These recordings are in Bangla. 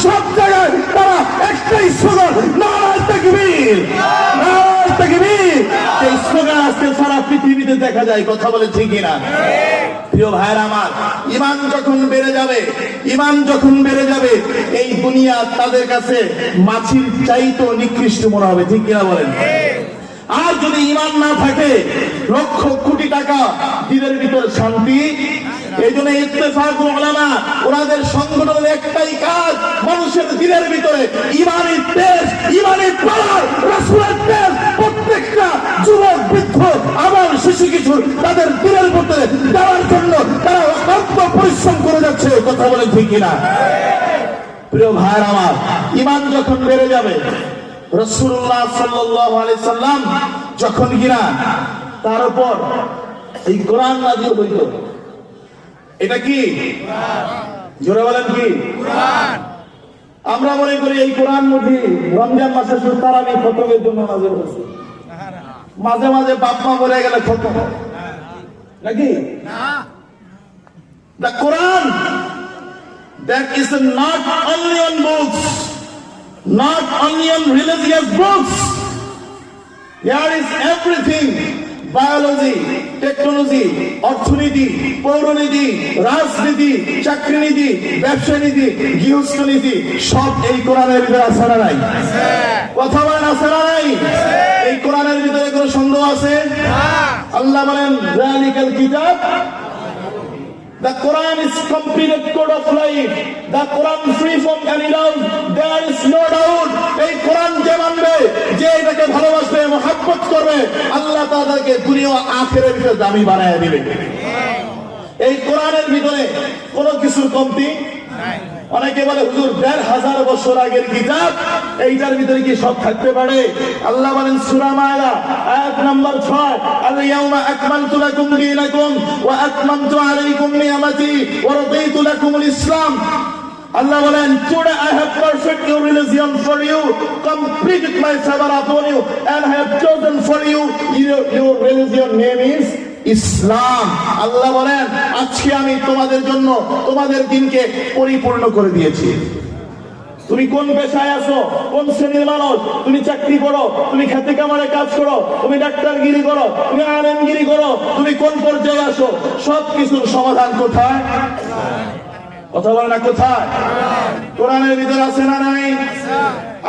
সব জায়গায় তারা একটাই স্লোগান, নারায়ে তাকবীর, নারায়ে তাকবীর। এই স্লোগান আজকে সারা পৃথিবীতে দেখা যায়। কথা বলে ঠিক কিনা? প্রিয় ভাইরা আমার, ঈমান যখন বেড়ে যাবে, ঈমান যখন বেড়ে যাবে, এই দুনিয়া তাদের কাছে মাছির চাইতেও নিকৃষ্ট মনে হবে। ঠিক কিনা বলেন? আর যদি ঈমান না থাকে, লক্ষ কোটি টাকা দিলের ভিতর শান্তি। এই জন্য ইত্তেফাকুল উলামা, ওনাদের সংগঠনের একটাই কাজ, মানুষের দিলের ভিতরে ঈমানি তেজ, ঈমানি পাওয়ার, রাসূলের তেজ প্রত্যেকটা যুবক, বৃদ্ধ, আবার শিশু কিশোর তাদের দিলের ভিতরে দেওয়ার জন্য তারা অক্লান্ত পরিশ্রম করে যাচ্ছে। কথা বলেন ঠিক কিনা? প্রিয় ভাইরা আমার, ঈমান যখন বেড়ে যাবে, রাসূলুল্লাহ সাল্লাল্লাহু আলাইহি সাল্লাম যখন কিনা তার উপর এই কোরআন নাযিল হইত, এটা কি জোরে বলেন কি কোরআন? আমরা মনে করি এই কোরআন মুঠি রমজান মাসে শুধু তারাবি খতমের জন্য নাযিল হয়েছে, মাঝে মাঝে বাপ মা বলে গেলে খতম নাকি না। The Quran, that is not only on books, not only on religious books. There is everything: biology, technology, অর্থনীতি, পৌরনীতি, রাজনীতি, চাকরিনীতি, ব্যবসা নীতি, গৃহস্থ নীতি, সব এই কোরআনের ভিতরে আছে না নাই? কথা বলেন আছে না নাই? এই কোরআনের ভিতরে কোনো সন্দেহ আছে? আল্লাহ বলেন যালিকাল কিতাব, the Quran is completed code of life, the Quran free from any doubt, there is no doubt. এই কোরআন যে মানবে, যে এটাকে ভালোবাসবে, মহব্বত করবে, আল্লাহ তাআলাকে দুনিয়া ও আখিরাতের ভিতরে দামি বানায় দিবে। এই কোরআনের ভিতরে কোনো কিছুর কমতি নাই। অনেকে বলে হুজুর ১৫০০ বছর আগের কিতাব, এইটার ভিতরে কি সব থাকতে পারে? আল্লাহ বলেন সূরা মায়দা আয়াত নাম্বার ৬, আল ইয়াউমা আকমালতু লাকুম দীনাকুম ওয়া আতমামতু আলাইকুম নি'মাতি ওয়া রাদিতু লাকুমুল ইসলাম। আল্লাহ বলেন today I have perfected your religion for you, completed my favor upon you, and I have chosen for you your religion name is ইসলাম। আল্লাহ বলেন আজকে আমি তোমাদের জন্য তোমাদের দিনকে পরিপূর্ণ করে দিয়েছি। তুমি কোন পেশায় আছো, কোন শ্রেণীর মানুষ, তুমি চাকরি করো, তুমি খেতে কামারে কাজ করো, তুমি ডাক্তারগিরি করো, তুমি আলেমগিরি করো, তুমি কোন পর্যায়ে আসো, সবকিছুর সমাধান কোথায়? কথা বলে না কোথায়? কোরআনের ভিতরে আছে না নাই?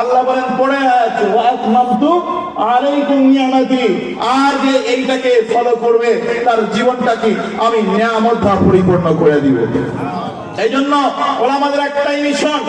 আল্লাহ বলেন পড়ে আছে ওয়া আতমামতু আলাইকুম নি'মাতি, আর যে এইটাকে ফলো করবে তার জীবনটাকে আমি নিয়ামত দ্বারা পরিপূর্ণ করে দিব। এই জন্য ওলামাদের একটাই মিশন,